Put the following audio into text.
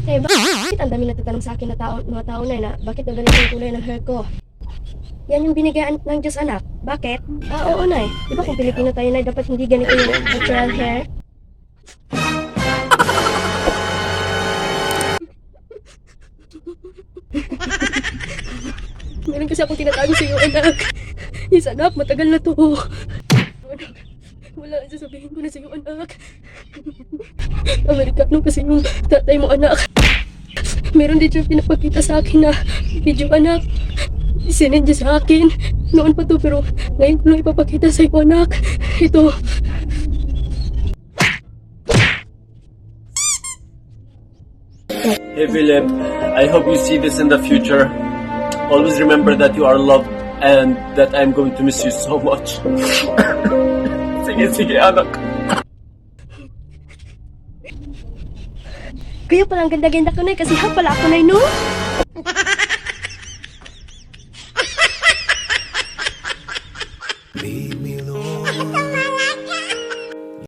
Eh, bakit ang dami natatanong sa akin na mga tao na bakit na ganito yung kulay ng hair ko? Yan yung binigyan ng Diyos, anak. Bakit? Oo, Nay. Di ba kung Pilipino tayo, Nay, dapat hindi ganito yung natural hair? Meron kasi akong tinatago sa iyo, anak. Yes, anak, matagal na to. Anak, wala, sasabihin ko na sa iyo, anak. Amerikano kasi yung tatay mo, anak. Meron din siya pinapakita sa akin na video, anak. Sinend niya sa akin. Noon pa to, pero ngayon ko lang ipapakita sa iyo, anak. Ito. Hey Philip, I hope you see this in the future. Always remember that you are loved and that I'm going to miss you so much. Sige, anak. Kaya pala ang ganda-ganda ko, Nay, kasi pala ako, Nay, no?